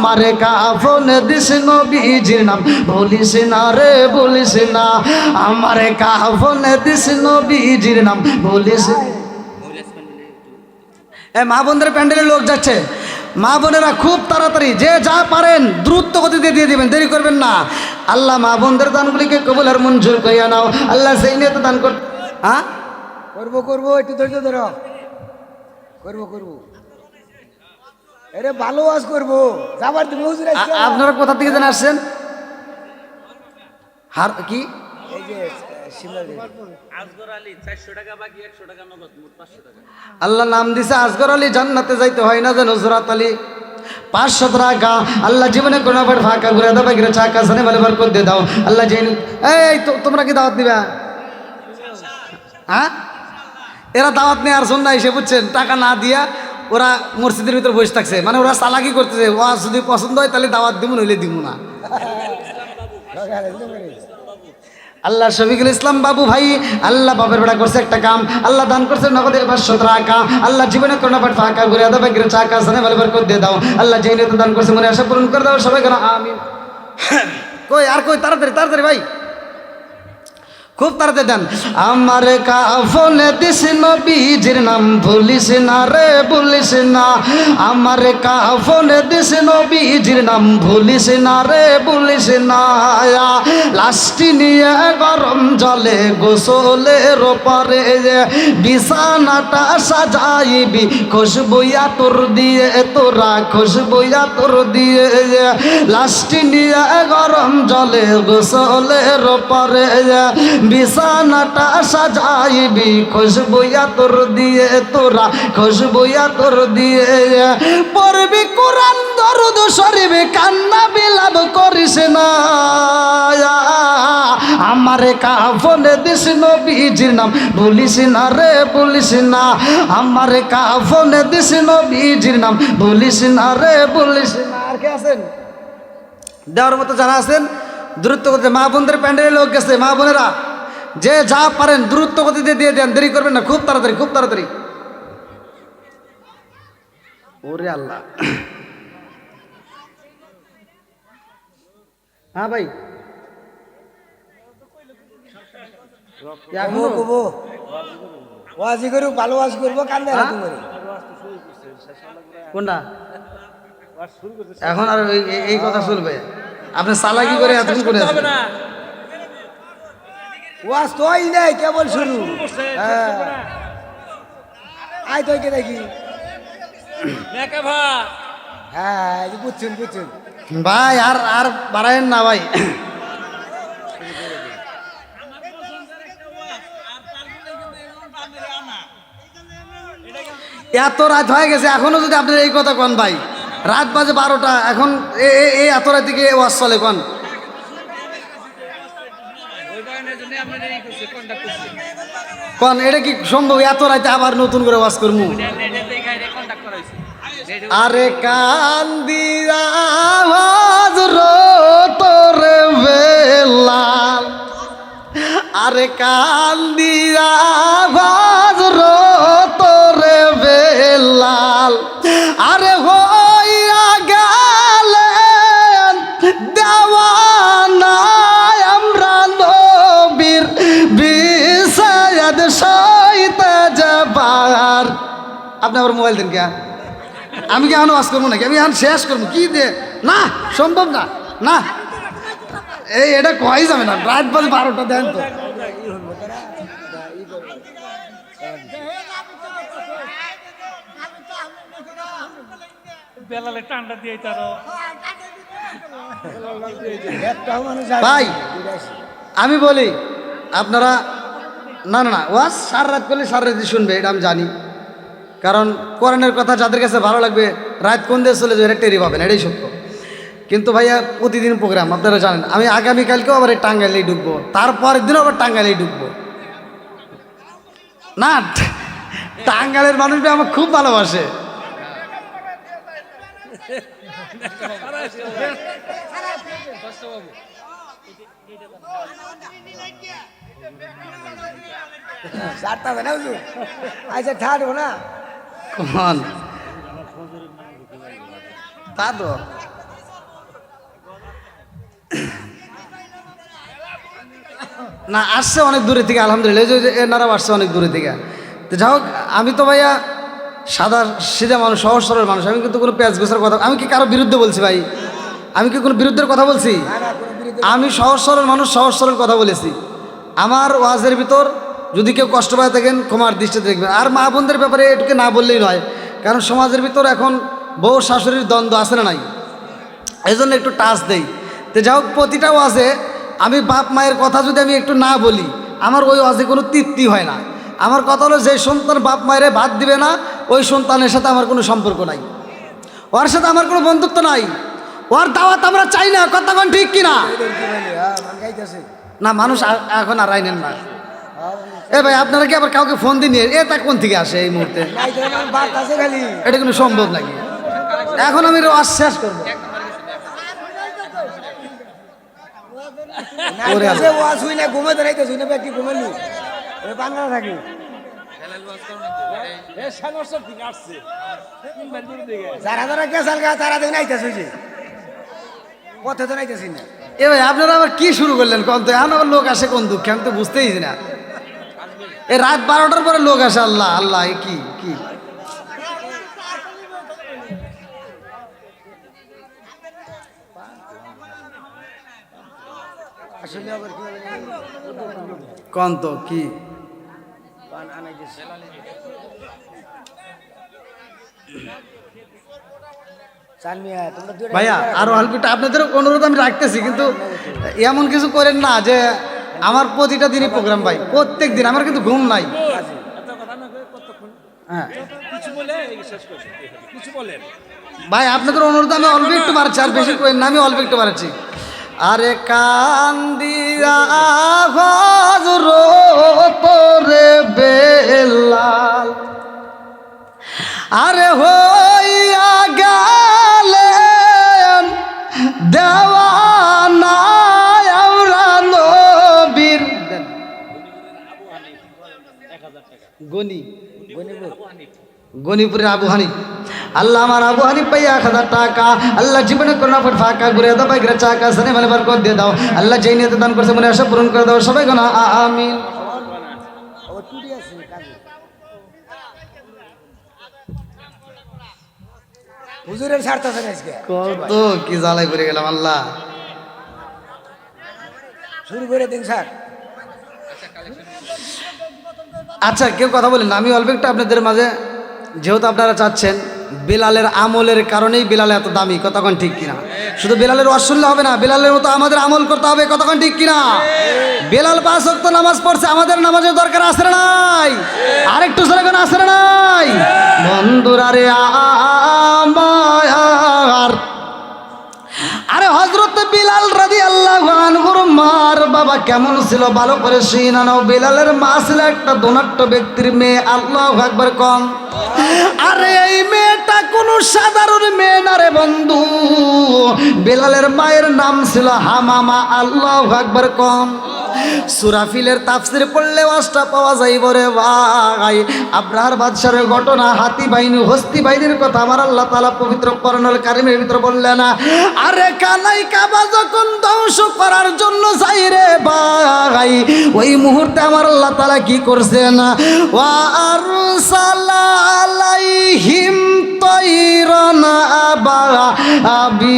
আমারে কাফন দিস নবীজির নাম ভুলিস না রে ভুলিস না, আমারে কাফন দিস নবীজির নাম ভুলিস। মা বোনদের প্যান্ডেলে লোক যাচ্ছে, মা বোনেরা খুব তাড়াতাড়ি যে যা পারেন দ্রুত গতিতে দিয়ে দিবেন, দেরি করবেন না। আল্লাহ মা বোনদের দানগুলিকে কবুল আর মঞ্জুর করিয়া নাও। আল্লাহ সেই নিয়ে তো দান কর। হ্যাঁ করবো করবো, একটু ধৈর্য ধরো, করবো করবো। আরে ভালো ওয়াজ করবো, যাবার তুমি হুজুর আসছে না? আপনারা কোথা থেকে যেন আসছেন? হার কি এই যে শিমলা দিয়ে। আজগর আলী 400 টাকা বাকি, 100 টাকা নগদ, মোট 500 টাকা। আল্লাহ নাম দিছে আসগর আলী, জান্নাতে যাইতে হয় না যেন হুজরাত আলী। 500 টাকা আল্লাহ জীবনে কোনো বার ফাঁকা ঘুরে দাও, বাকিরা চাকা সানে ভালো বার করে দাও। আল্লাহ জেন এই তোমরা কি দাওয়াত দিবা? হ্যাঁ এরা দাওয়াত নেওয়ার জন্য এসে বুঝছেন, টাকা না দিয়া ওরা মসজিদের ভিতরে বসে থাকছে, মানে ওরা চালাকি করতেছে। ওয়াজ যদি পছন্দ হয় তাহলে দাওয়াত দিব, নইলে দিব না। আল্লাহ শফিকুল ইসলাম বাবু ভাই, আল্লাহ বাপের বেড়া করছে একটা কাম, আল্লাহ দান করছে নগদে 500 টাকা। আল্লাহ জীবনে কোনো বার ফাঁকা ঘুরে দাও, বাকিরা চাকা সানে ভালো বার করে দাও। আল্লাহ যেই নিয়ে দান করছে মনে আশা পূরণ করে দাও সবাই কেন আমিন। কই আর কই, তাড়াতাড়ি তাড়াতাড়ি ভাই, খুব তাড়াতাড়ি দেন। আমার কাফনে দিস নবীজির নাম ভুলিস না রে ভুলিস না, আমার কাফনে দিস নবীজির নাম ভুলিস না রে ভুলিস না। লাশটি নিয়ে গরম জলে গোসলের পরে বিছানাটা সাজাইবি, খুশবু আতর দিয়ে তোরা খুশবু আতর দিয়ে। লাশটি নিয়ে গরম জলে গোসলের পরে বিছানাটা সাজাইবি, খুশবু আতর দিয়ে তোরা খুশবু আতর দিয়ে। পড়বি কোরআন দরুদ শরীফ, কান্না বিলাপ করিস না। আমারে কাফনে দিস নবীজির নাম ভুলিস না রে ভুলিস না, আমারে কাফনে দিস নবীজির নাম ভুলিস না রে ভুলিস না। আর কে আছেন দেওয়ার মতো যারা আছেন দ্রুত গতিতে? মা বোনদের প্যান্ডেলে লোক গেছে, মা বোনেরা যে যা পারেন দ্রুত গতিতে দিয়ে দেন, দেরি করবেন না, খুব তাড়াতাড়ি খুব তাড়াতাড়ি। ওরে আল্লাহ। হ্যাঁ ভাই কবো কবো, ওয়াজি করু, ভালো ওয়াজ করবো, কান্দে না তুমি। কোনটা এখন আর এই কথা চলবে? আপনি চালাকি করে এতক্ষণ করে আছেন। ওয়াজ তো হয় নাই, কেবল শুরু। হ্যাঁ আয় তো কে দেখি। হ্যাঁ বুঝছেন বুঝছেন ভাই, আর আর বাড়ায়েন না ভাই। এত রাত হয়ে গেছে এখনো যদি আপনার এই কথা কন ভাই, রাত বাজে 12টা, এখন এই এত রাত থেকে ওয়াজ চলে কন? কন এটা কি সম্ভব এত রাতে আবার নতুন করে ওয়াজ করবো? আরে কান দিয়া তোর বেলাল, আরে কান দিয়া তোর বেলাল, আরে হইয়া গেলেন দেওয়ানা আমরা নবীর বিষাদ সইতে যাবার। আপনি আবার মোবাইল দেন কে? আমি কি এখন ওয়াজ করবো নাকি? আমি এখন শেষ করবো কি দিয়ে? না সম্ভব না, না এটা কয় যাবে না, রাত বাজে 12টা দেন তো। ভাই আমি বলি আপনারা না না না ওয়াজ সারা রাত করলে সারা রাত শুনবে, এটা আমি জানি। কারণ কোরআনের কথা যাদের কাছে ভালো লাগবে রাত কোন দিয়ে চলে যাবে এটা টেরি পাবেন, এটাই সত্য। কিন্তু ভাইয়া প্রতিদিন প্রোগ্রাম আপনারা জানেন, আমি আগামীকালকেও আবার টাঙ্গাইলেই ঢুকবো, তারপরের দিনও আবার টাঙ্গাইলেই ঢুকবো। না টাঙ্গাইলের মানুষটা আমার খুব ভালোবাসে। আচ্ছা ছাড়বো না কখন তা তো না আসছে অনেক দূরে থেকে, আলহামদুলিল্লাহ। এই যে এনারাও আসছে অনেক দূরে থেকে। তো যাই হোক, আমি তো ভাইয়া সাদা সিধা মানুষ, সহজ সরল মানুষ। আমি কিন্তু কোনো পেঁয়াজ গোছার কথা, আমি কি কারো বিরুদ্ধে বলছি ভাই? আমি কি কোনো বিরুদ্ধের কথা বলছি? না না কোনো বিরুদ্ধে আমি সহজ সরল মানুষ, সহজ সরল কথা বলেছি। আমার ওয়াজের ভিতর যদি কেউ কষ্ট পায় থাকেন, ক্ষমার দৃষ্টিতে দেখবেন। আর মা বোনদের ব্যাপারে এটুকু না বললেই নয়, কারণ সমাজের ভিতর এখন বউ শাশুড়ির দ্বন্দ্ব আছে না নাই, এই জন্য একটু টাচ দেই। তো যাই হোক, প্রতিটা ওয়াজে আমি বাপ মায়ের কথা যদি আমি একটু না বলি, আমার ওই ওয়াজে কোনো তৃপ্তি হয় না। আমার কথা হলো, যে সন্তান বাপ মায়েরে ভাত দিবে না, ওই সন্তানের সাথে আমার কোনো সম্পর্ক নাই, ওর সাথে আমার কোনো বন্ধুত্ব নাই, ওর দাওয়াত আমরা চাই না। কতক্ষণ ঠিক কিনা? মান গাইতেছে না, মানুষ এখন আর আইনেন না। এ ভাই, আপনারা কি আবার কাউকে ফোন দিন, এ তা কোন থেকে আসে এই মুহূর্তে? বাড়তাছে খালি এটা কোনো সম্ভব নাকি? এখন আমি ওয়াজ শেষ করবো। ওরে নাইতেছে ওয়াজ হই না, ঘুমাতে নাইতেছে না, ব্যক্তি ঘুমালি ওই বাংলা থাকি যারা যারা গেছাল গা তারা দেখে নাইতেছে যে পথে তো নাইতেছি না। এ ভাই, আপনারা আবার কি শুরু করলেন কোন তো? এখন আবার লোক আসে কোন দুঃখে, আমি তো বুঝতেই না। এই রাত 12টার পরে লোক আসে, আল্লাহ আল্লাহ, এ কি কি? আসলে আবার কি কোন তো কি? চানমিয়া তোমরা দুইটা ভাইয়া আরো অল্প একটু আপনাদের অনুরোধ আমি রাখতেছি, কিন্তু এমন কিছু করেন না যে আমার প্রতিটা দিনই প্রোগ্রাম ভাই, প্রত্যেক দিন আমার কিন্তু ঘুম নাই। হ্যাঁ ভাই, আপনাদের অনুরোধ আমি অল্প একটু বাড়াচ্ছি, আর বেশি করেন না, আমি অল্প একটু বাড়াচ্ছি। আরে কান্দিয়া হযরত রে বেলাল, আরে হইয়া গেলেন দেওয়ানা আমরা নবীর। গনিপুরের আবু হানিফ, আল্লাহ আমার আবু হানিফ পাই 1000 টাকা, আল্লাহ জীবনে করোনা পর ফাঁকা ঘুরে দাও, বাইরে চাকা সানে মানে বরকত দিয়ে দাও। আল্লাহ যেই নিয়তে দান করছে মনে আশা পূরণ করে দাও, সবাই গোনা আমিন। আবার টুটি আছে কাজে হুজুরের স্বার্থ আছে আজকে কত কি জ্বালাই করে গেলাম আল্লাহ। শুরু করে দিন স্যার। আচ্ছা, কেউ কথা বলেন না, আমি অল্প একটু আপনাদের মাঝে, যেহেতু আপনারা চাচ্ছেন, বেলালের আমলের কারণেই বেলাল এত দামি, কতক্ষণ ঠিক কিনা? শুধু বেলালের ওয়াজ শুনলে হবে না, বেলালের মতো আমাদের আমল করতে হবে, কতক্ষণ ঠিক কিনা? বেলাল 5 ওয়াক্ত নামাজ পড়ছে, আমাদের নামাজের দরকার আছে না নাই? আরেকটু জোরে করে আছে না নাই? বন্ধুরা রে আমার, আরে হযরত বিলাল রাদিয়াল্লাহু আনহুর মার বাবা কেমন ছিল ভালো করে শুনে নাও। বিলালের মা ছিল একটা ধনাঢ্য ব্যক্তির মেয়ে, আল্লাহু আকবার কম। আরে এই মেয়েটা কোনো সাধারণ মেয়ে না রে বন্ধু, বিলালের মায়ের নাম ছিল হামামা, আল্লাহু আকবার কম। সুরাফিলের তাফসির পড়লে ওয়াজটা পাওয়া যাইব রে ভাই। আব্রাহার বাদশাহের ঘটনা, হাতি বাহিনী, হস্তি বাহিনীর কথা আমার আল্লাহ তাআলা পবিত্র কোরআনুল কারীমের ভিতরে বললেন। আরে কানাই কাবা যখন ধ্বংস করার জন্য যাই রে ভাই, ওই মুহূর্তে আমার আল্লাহ তাআলা কি করছেন? ওয়া আরসালা আলাইহিম তায়রান আবাবিল।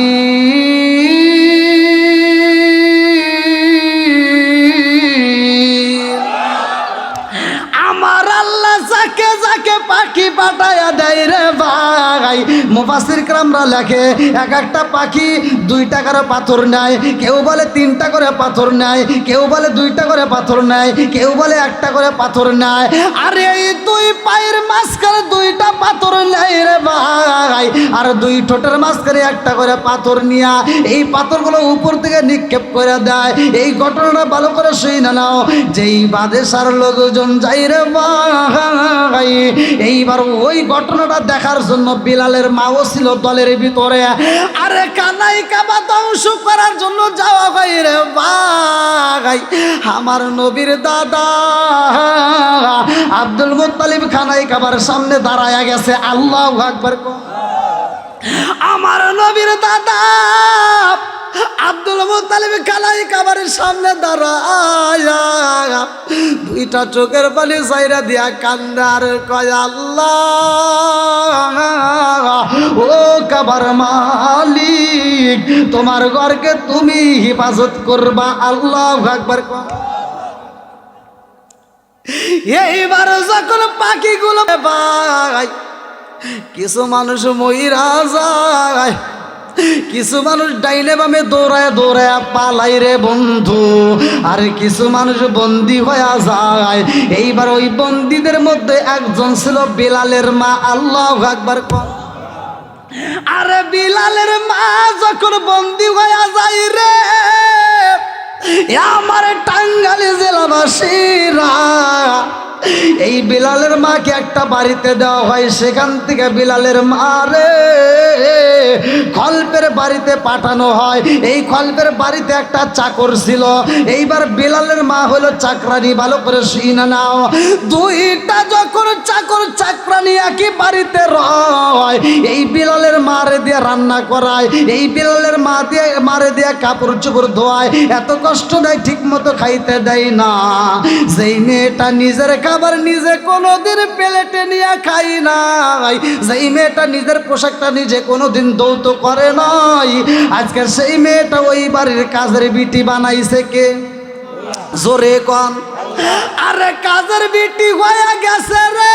আমার আল্লাহ যাকে যাকে পাখি পাঠায়া দেয় রে ভাই, মুফাসসির کرامরা লেখে এক একটা পাখি 2 টাকার পাথর নেয়, কেউ বলে 3টা করে পাথর নেয়, কেউ বলে 2টা করে পাথর নেয়, কেউ বলে 1টা করে পাথর নেয়। আরে এই 2 পায়ের মাঝখানে 2টা পাথর নেয় রে ভাই, আর 2 ঠোঁটের মাঝখানে 1টা করে পাথর নিয়া এই পাথরগুলো উপর থেকে নিক্ষেপ করে দেয়। এই ঘটনাটা ভালো করে শুনে নাও। যেই বাদেশার লোকজন যাই রে ভাই, এইবার ওই ঘটনাটা দেখার জন্য বিলালের মাও ছিল দলের ভিতরে। আরে কানাই কাবা ধ্বংস করার জন্য যাওয়া ভাই রে ভাই, আমার নবীর দাদা আব্দুল মুত্তালিব খানাই কাবার সামনে দাঁড়ায়া গেছে, আল্লাহু আকবার। আমার নবীর দাদা আব্দুল মুত্তালিব কালাই কাবারের সামনে দাঁড়ায়া দুইটা চোখের পানি চাইরা দিয়া কান্দার কয় আল্লাহ ও কাবার মালিক তোমার ঘরকে তুমি হিফাজত করবা। আল্লাহু আকবার। এইবার যখন পাখিগুলো ভাই কিছু মানুষ মইরা যায়, কিছু মানুষ ডাইনে বামে দৌড়ায় দৌড়ায় পালাই রে বন্ধু, আর কিছু মানুষ বন্দী হয়ে যায়। এইবার ওই বন্দীদের মধ্যে একজন ছিল বিলালের মা। আল্লাহু আকবার। আরে বিলালের মা যখন বন্দী হয়ে যায় রে আমার টাঙ্গাইল জেলাবাসীরা এই বিলালের মাকে একটা বাড়িতে দেওয়া হয়। সেখান থেকে বিলালের মারে খলপের বাড়িতে পাঠানো হয়। এই খলপের বাড়িতে একটা চাকর ছিল। এইবার বিলালের মা হলো চাকরানি। ভালো করে শুনে নাও, দুইটা যখন চাকর চাকরানি একই বাড়িতে রয় এই বিলালের মারে দিয়ে রান্না করায়, এই বিলালের মারে দিয়ে কাপড় চোপড় ধোয়ায়, এত কষ্ট দেয় ঠিক মতো খাইতে দেয় না। যেই মেয়েটা নিজের খাবার নিজে কোনোদিন প্লেটে নিয়ে খাই নাই, যেই মেয়েটা নিজের পোশাকটা নিজে কোনোদিন দৌত করে নাই, আজকে সেই মেয়েটা ওই বাড়ির কাজের বিটি বানাইছে কে? জোরে কন। আরে কাজের বিটি হয়ে গেছে রে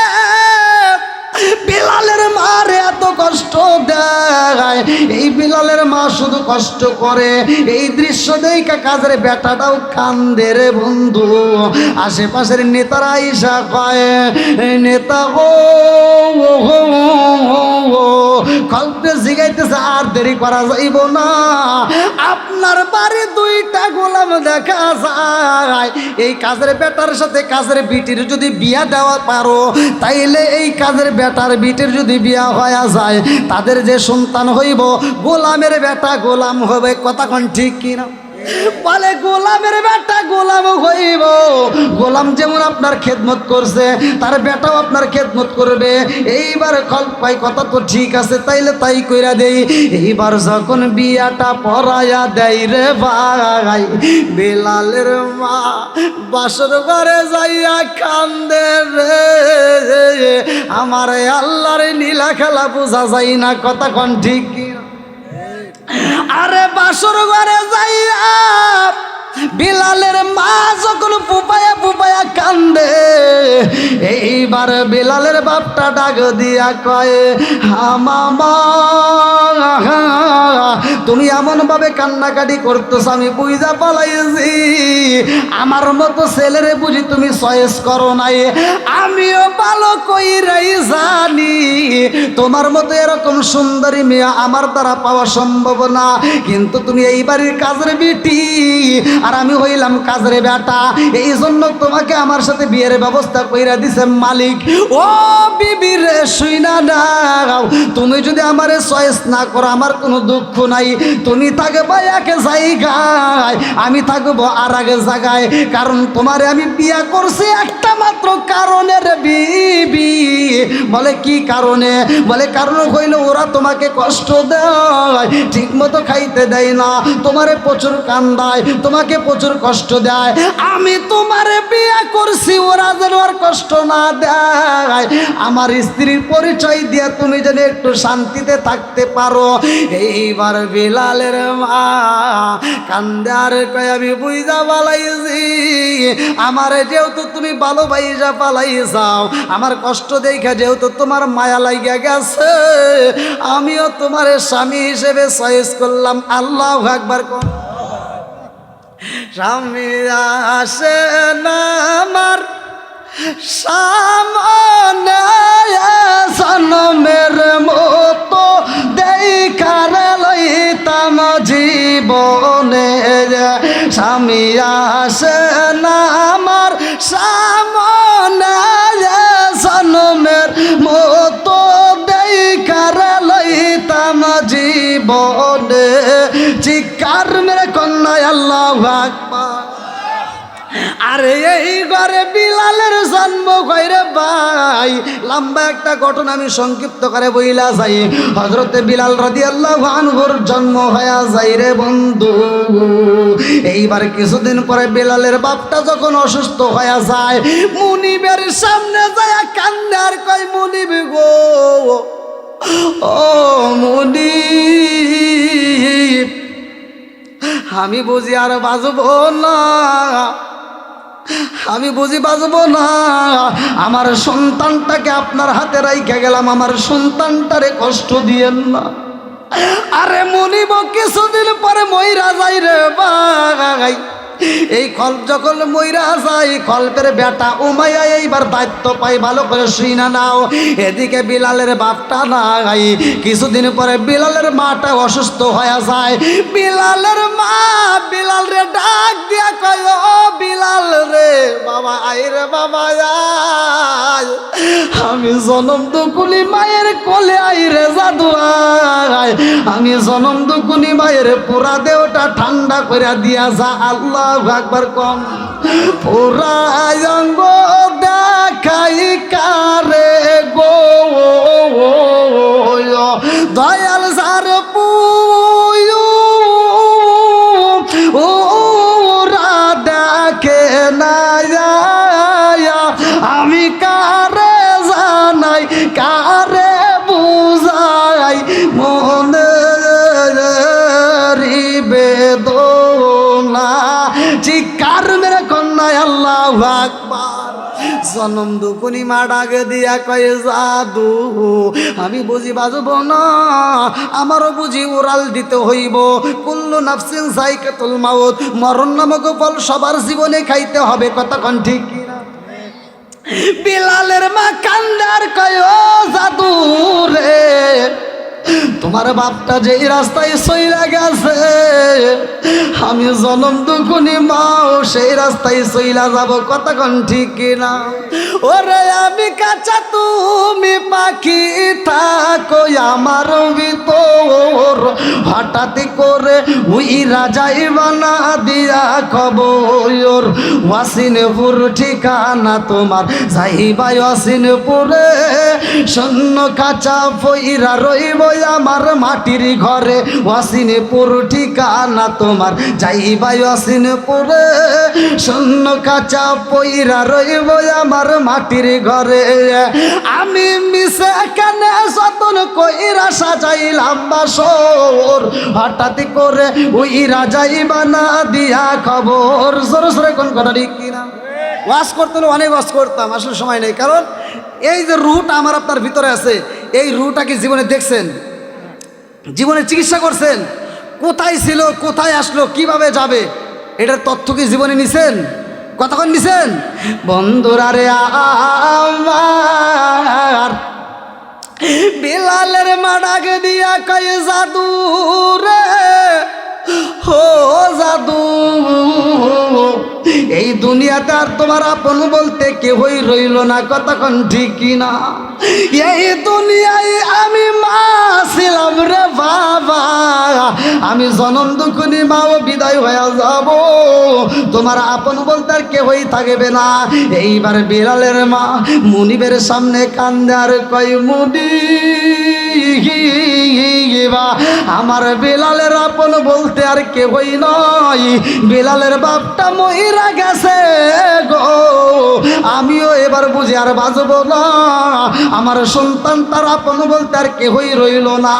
বিলালের মারে এত কষ্ট দেয়। এই বিলালের মা শুধু কষ্ট করে, এই দৃশ্য দেখে কাজের বেটাটাও কান্দে রে বন্ধু। আশেপাশের নেতারা আইসা কয় নেতা গো কল্পে জিগাইতেছে আর দেরি করা যাইব না, আপনার বাড়ি দুইটা গোলাম দেখা যায়, এই কাজের বেটার সাথে কাজের বিটির যদি বিয়া দেওয়া পারো তাইলে এই কাজের বেটার বিটির যদি বিয়া হয়ে যায় তাদের যে সন্তান হইব গোলামের বেটা গোলাম হবে। কথা কোন ঠিক কিনা? বলে গোলামের বেটা গোলাম হইব। গোলাম যেমন আপনার খেদমত করছে তার বেটাও আপনার খেদমত করবে। এইবার কল্পাই কথা তো ঠিক আছে, তাইলে তাই কইরা দেই। এইবার যখন বিয়াটা পড়াইয়া দেয় রে ভাই বিলালের মা বাসর ঘরে যাইয়া কান্দে রে আমার আল্লাহর নীলা খেলা বোঝা যায় না। কথা কোন ঠিক কিনা? আরে বাসর ঘরে যাইয়া বিলালের মা যখন পুপায়া পুপায়া কান্দে এইবার বিলালের বাপটা ডাক দিয়া কয় মামা তুমি এমন ভাবে কান্নাকাটি করতেছ আমি বুঝা পালাইছি, আমার মতো ছেলেরে বুঝি তুমি চয়েস করো নাই। আমিও ভালো কইরাই জানি তোমার মতো এরকম সুন্দরী মেয়ে আমার দ্বারা পাওয়া সম্ভব না, কিন্তু তুমি এই বাড়ির কাজের বিটি আর আমি হইলাম কাজের বেটা, এই জন্য তোমাকে আমার সাথে বিয়ের ব্যবস্থা কইরা দিছে মালিক। ও বিবি রে শুইনা নাও, তুমি যদি আমারে চয়েস না করো আমার কোনো দুঃখ নাই, তুমি থাকবা এক জায়গায় আমি থাকবো আর এক জায়গায়, কারণ তোমারে আমি বিয়া করছি একটা মাত্র কারণের বিবি। বলে কি কারণে? বলে কারণ হইল ওরা তোমাকে কষ্ট দেয়, ঠিক মতো খাইতে দেয় না, তোমারে প্রচুর কান্দায়, তোমাকে প্রচুর কষ্ট দেয়। আমি তোমারে বিয়া করছি ওরা যেন আর কষ্ট না দেয়, আমার স্ত্রীর পরিচয় দিয়ে তুমি যেন একটু শান্তিতে থাকতে পারো। এইবার বিলালের মা কান্দে আর কয় আমি বুঝা পালাইছি, আমারে যেহেতু তুমি ভালোবাসা পালাই যাও, আমার কষ্ট দেখা যেহেতু তোমার মায়া লাগিয়া গেছে, আমিও তোমার স্বামী হিসেবে চয়েস করলাম। আল্লাহু আকবার। স্বামী আসে না আমার সামনে জনমের মতো দেখার লইতাম জীবনে, স্বামী আসে না আমার সামনে জনমের মতো দেখার লইতাম জীবনে। চিৎকার মেরে কন্যা আল্লাহু আকবার। আরে এই ঘরে বিলালের জন্ম কইরে ভাই, লম্বা একটা ঘটনা আমি সংক্ষিপ্ত করে বইলা যাই। হযরতে বিলাল রাদিয়াল্লাহু আনহুর জন্ম হয়া যায় রে বন্ধু। এইবার কিছুদিন পরে বিলালের বাপটা যখন অসুস্থ হয়ে যায়, মুনিবের সামনে যায় কান্দে আর কয়, মুনিব গো, ও মুনিব, আমি বুঝি আর বাঁচবো না, আমি বুঝি বাঁচবো না। আমার সন্তানটাকে আপনার হাতে রাইখা গেলাম, আমার সন্তানটারে কষ্ট দিয়েন না। আরে মুনিব কিছুদিন পরে মইরা যাই রে ভাই। এই কল্প যখন মইরা যায়, কল্পের বেটা উমাইয়া এইবার দায়িত্ব পাই, ভালো করে শুইনা নাও। এদিকে বিলালের বাপটা নাই, কিছুদিন পরে বিলালের মাটা অসুস্থ হয়ে যায়। বিলালের মা বিলাল রে ডাক দিয়া কয়, ও বিলাল রে বাবা, আই রে বাবা আয়, আমি জনম দুকুনি মায়ের কোলে আই রে জাদু আয়, আমি জনম দুকুনি মায়ের পুরা দেহটা ঠান্ডা করে দিয়া যা। আল্লাহ একবার কম, পুরা অঙ্গ দেখাই কারে গো, দয়াল সার পুরা দেখে না, আমি কারে জানাই কারে বুঝাই মনে বেদনা, চিৎকার মেরে কন্যায় আল্লাহু আকবার। জনম দুকুনি মা ডাকে দিয়া কয়ে, জাদু আমি বুঝি বাজবো না, আমারও বুঝি উড়াল দিতে হইব। কুল্লু নাফসিন যায়কাতুল মাউত, মরণ নামক ফল সবার জীবনে খাইতে হবে। কতক্ষণ ঠিক কিনা? বিলালের মা কান্দার কয়, ও জাদু রে, তোমার বাপটা যেই রাস্তায় চইলা গেছে, আমি জনম দুকুনি মাও সেই রাস্তায় চইলা যাব। কতক্ষণ ঠিক কিনা? ওরে আমি কাঁচা তুমি পাখি, থাকো আমার ভিতর, হঠাৎ করে উইরা যাইবা না দিয়া খবর, ওয়াসিনপুর ঠিকানা তোমার, যাইবা ওয়াসিনপুরে, শূন্য কাঁচা ফইরা রইব আমার মাটির ঘরে, ওয়াসিনপুর ঠিকানা তোমার, যাইবা ওয়াসিনপুরে, শূন্য কাঁচা পইরা রইব আমার মাটির ঘরে। আমি মিশে কেনে যতন কইরা সাজাইলাম বাসর, হঠাৎ করে উইরা যাইবা না দিয়া খবর। জোরে জোরে কোন কথা ঠিক কিনা? ওয়াজ করতে হলে অনেক ওয়াজ করতাম, আসলে সময় নেই। কারণ এই যে রুট আমার আপনার ভিতরে আছে, এই রুটটা কি জীবনে দেখছেন? জীবনে চিকিৎসা করছেন? কোথায় ছিল, কোথায় আসলো, কিভাবে যাবে, এটার তথ্য কি জীবনে নিছেন? কতক্ষণ নিছেন? বন্ধুরা রে আমার, বিলালের মা ডাকে দিয়া কয়, জাদু রে, ও জাদু, এই দুনিয়াতে আর তোমার আপন বলতে কেউই রইল না। কতক্ষণ ঠিক কিনা? এই দুনিয়ায় আমি মা ছিলাম রে বাবা, আমি জনম দুকুনি মাও বিদায় হয়ে যাব, তোমার আপন বলতে আর কেউই থাকবে না। এইবার বিলালের মা মুনিবের সামনে কান্দে আর কয়, মুনিব, আমার বিলালের আপন বলতে আর কেউই নয়, বিলালের বাপটা মইরা গেছে গো, আমিও এবার বুঝি আর বাঁচব না, আমার সন্তান তার আপন বলতে আর কেউই রইল না।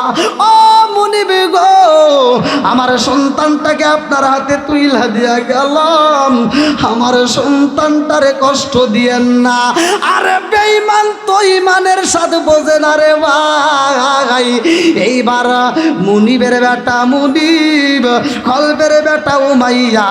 ও মুনিব গো, আমার সন্তানটাকে আপনার হাতে তুইলা দিয়া গেলাম, আমার সন্তানটারে কষ্ট দিয়েন না। আরে বেঈমান তো ইমানের সাথে বোঝে না রে ভাই। এইবার মুনিবের বেটা মুনিব, কলবের বেটা উমাইয়া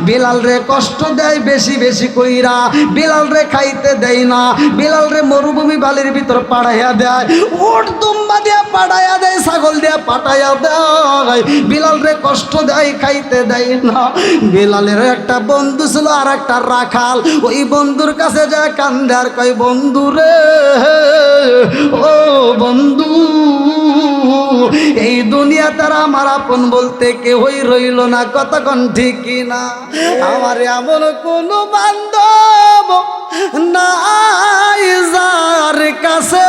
বিলাল রে কষ্ট দেয় বেশি বেশি কইরা, বিলাল রে খাইতে দেয় না, বিলাল রে মরুভূমি বালির ভিতর পাড়াইয়া দেয়, উট দুম্বা দিয়া পাড়াইয়া দেয়, ছাগল দিয়া পাঠাইয়া দেয়। যায়, বিলাল রে কষ্ট দেয়, খাইতে দেয় না। বিলালের একটা বন্ধু ছিল আর একটা রাখাল, ওই বন্ধুর কাছে যায় কান্দে আর কয় বন্ধু রে, ও বন্ধু, এই দুনিয়া তারা আমার আপন বলতে কেউই রইল না, কতক্ষণ ঠিক না। আমার এমন কোনো বান্ধব নাই যার কাছে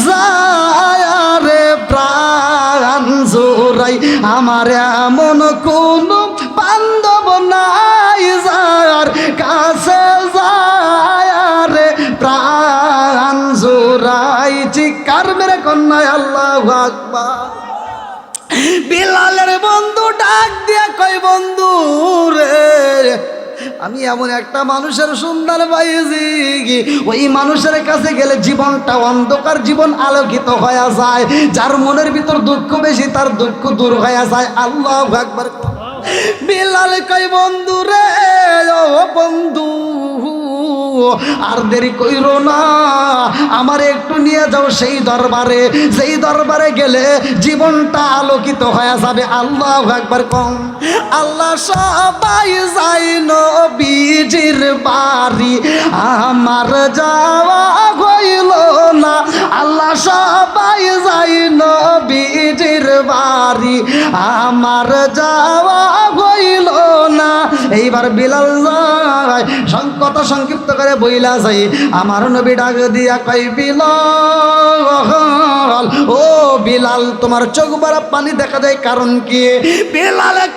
যায় রে প্রাণ জোড়াই, আমার এমন কোনো বান্ধব নাই যার কাছে যায় রে প্রাণ জোড়াই। চিৎকার মেরে কন্যায় আল্লাহু আকবার। বিলালের বন্ধু ডাক দিয়া কয় বন্ধু রে, আমি এমন একটা মানুষের সন্ধান পাইছি, ওই মানুষের কাছে গেলে জীবনটা অন্ধকার জীবন আলোকিত হয়ে যায়, যার মনের ভিতর দুঃখ বেশি তার দুঃখ দূর হয়ে যায়। আল্লাহু আকবার। বিলাল কয় বন্ধু রে, ও বন্ধু, আর দেরি কইরো না, আমার একটু নিয়ে যাও সেই দরবারে, যেই দরবারে গেলে জীবনটা আলোকিত হয়ে যাবে। আল্লাহু আকবার কম। আল্লাহ সবাই যাই নবীজির বাড়ি, আমার যাওয়া হইল না। আল্লাহ সবাই যাই নবীজির বাড়ি, আমার যাওয়া হইল না। এইবার বিলাল যায়, কথা সংক্ষিপ্ত করে বইলা যাই, আমার নবী ডাক দিয়া কই বিলাল, ও বিলাল, তোমার চোখ ভরা পানি দেখা যায় কারণ কি? বিলাল